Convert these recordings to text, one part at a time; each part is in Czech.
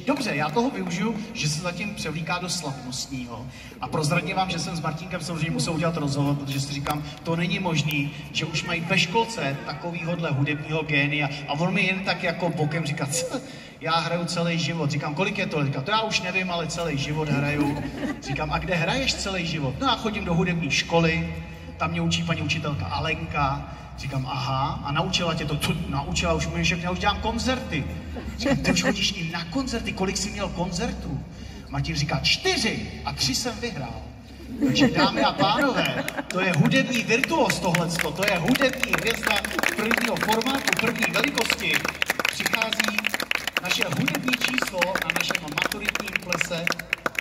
Dobře, já toho využiju, že se zatím převlíká do slavnostního. A prozradím vám, že jsem s Martínkem samozřejmě musel udělat rozhovor, protože si říkám, to není možný, že už mají ve školce takovýhodle hudebního génia. A on mi jen tak jako bokem říká, co? Já hraju celý život. Říkám, kolik je to? Říká, to já už nevím, ale celý život hraju. Říkám, a kde hraješ celý život? No já chodím do hudební školy, tam mě učí paní učitelka Alenka. Říkám, aha, a naučila tě to? Naučila, už mi řekne, já už dělám koncerty. Říkám, ty už chodíš i na koncerty, kolik jsi měl koncertů? Martin říká, 4 a 3 jsem vyhrál. Takže dámy a pánové, to je hudební virtuos tohleto, to je hudební hvězda prvního formátu, první velikosti. Přichází naše hudební číslo na našem maturitním plese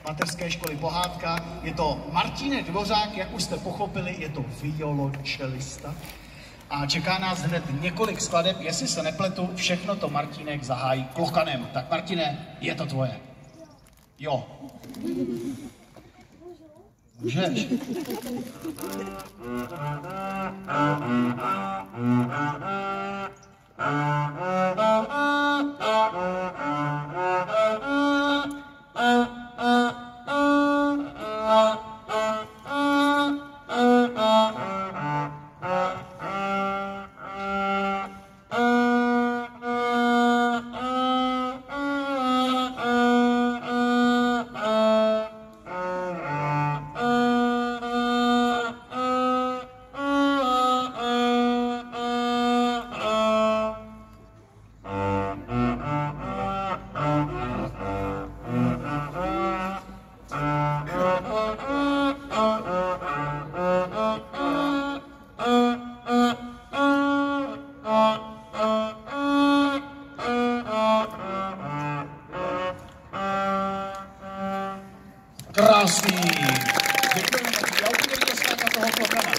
mateřské školy Pohádka. Je to Martínek Dvořák, jak už jste pochopili, je to violončelista. A čeká nás hned několik skladeb, jestli se nepletu, všechno to Martínek zahájí klokanem. Tak Martine, je to tvoje. Jo. Můžeš. Krásný. Děkujeme. Já úplně dostat na toho klokana.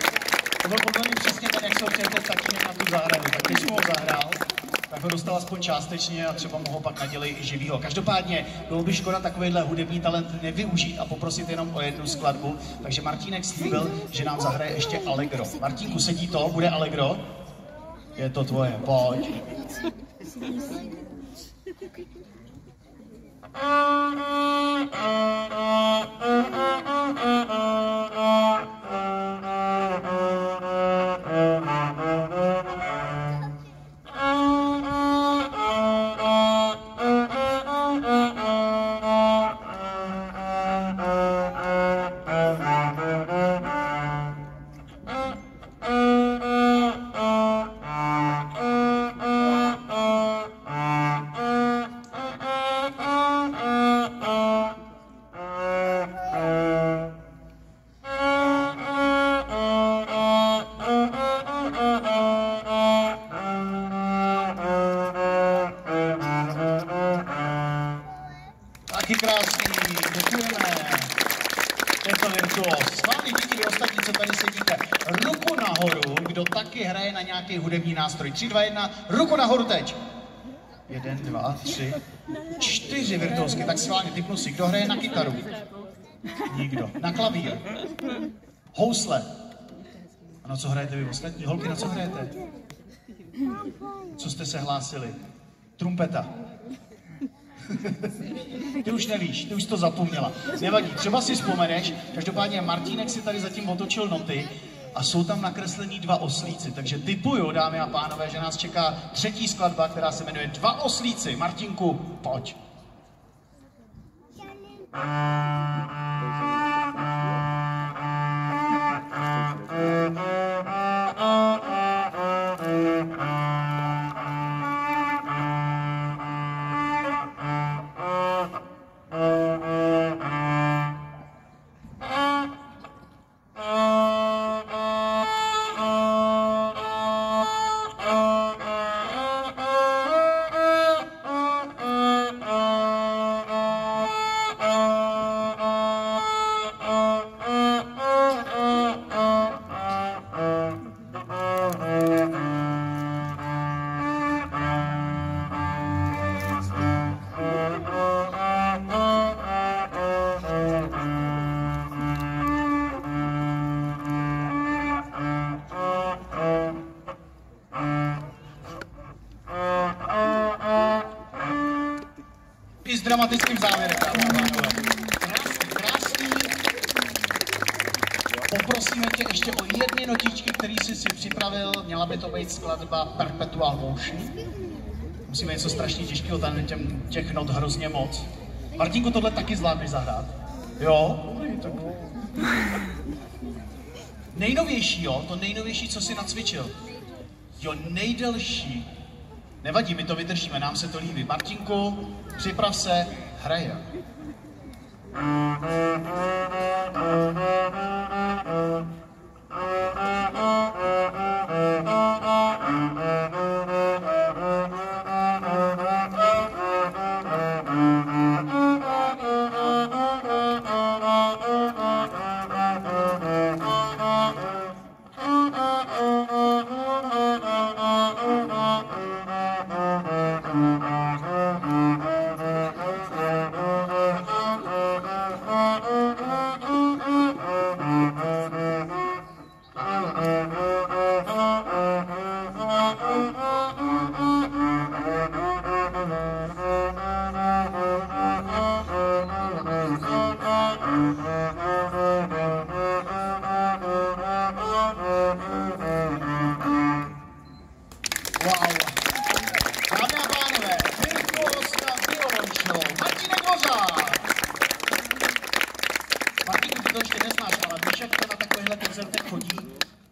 To byl podle mě přesně ten, jak se občajte s tatínem na tu zahradu. Tak když mu ho zahrál, tak ho dostal aspoň částečně a třeba mu ho pak nadělej i živýho. Každopádně bylo by škoda takovýhle hudební talent nevyužít a poprosit jenom o jednu skladbu. Takže Martínek slíbil, že nám zahraje ještě Allegro. Martínku, sedí to? Bude Allegro? Je to tvoje, pojď. Taky krásný, děkujeme. Je to virtuos. Schválně díky vy ostatní, co tady sedíte. Ruku nahoru, kdo taky hraje na nějaký hudební nástroj. 3, 2, 1, ruku nahoru teď. 1, 2, 3, 4 virtuosky, tak schválně typnu si. Kdo hraje na kytaru? Nikdo. Na klavír? Housle? A na co hrajete vy ostatní? Holky, na co hrajete? Co jste se hlásili? Trumpeta. Ty už nevíš, ty už to zapomněla. Nevadí, třeba si vzpomeneš. Každopádně Martínek si tady zatím otočil noty a jsou tam nakreslení 2 oslíci. Takže tipuju, dámy a pánové, že nás čeká 3. skladba, která se jmenuje 2 oslíci. Martinku, pojď. dramatickým závěrem, dámy a pánové. Krásný. Poprosíme tě ještě o jedny notičky, které jsi si připravil. Měla by to být skladba Perpetual Motion. Musíme něco strašně těžkého, tam těch not hrozně moc. Martínku, tohle taky zvládneš zahrát? Jo? Tak. Nejnovější, jo? To nejnovější, co jsi nacvičil. Jo, nejdelší. Nevadí, my to vydržíme, nám se to líbí. Martinku, připrav se, hraje.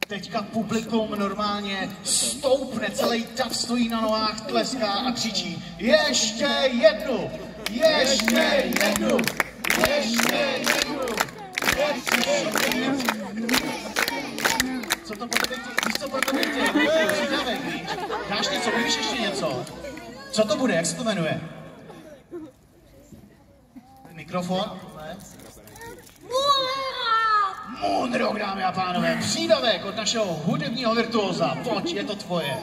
Teďka publikum normálně stoupne, celý dav stojí na nohách, tleská a křičí ještě jednu, ještě jednu, ještě jednu, ještě jednu. Co to po tebe chtějí? Víš, co po tebe chtějí? Přidávek, víš? Dáš něco, umíš ještě něco? Co to bude, jak se to jmenuje? Mikrofon? Moonrock, dámy a pánové, přídavek od našeho hudebního virtuóza. Pojď, je to tvoje.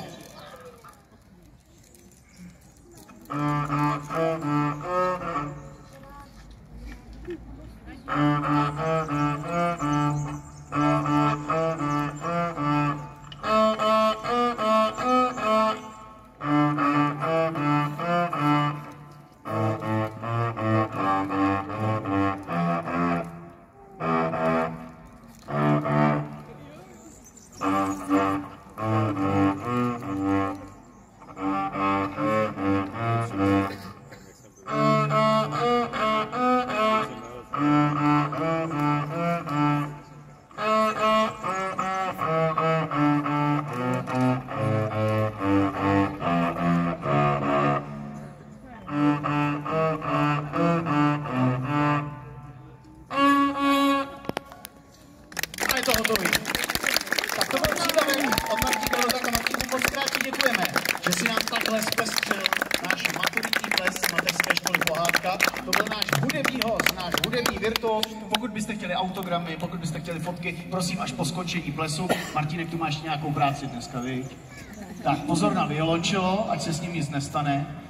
Tak to byl přídavek od Martina Rozaka. Martinu, moc krát děkujeme, že si nám takhle zpestřil náš maturitní ples mateřské školy Pohádka. To byl náš hudební host, náš hudební virtuóz. Pokud byste chtěli autogramy, pokud byste chtěli fotky, prosím až po skončení plesu. Martínek, tu máš nějakou práci dneska, viď? Tak pozor na violončelo, ať se s ním nic nestane.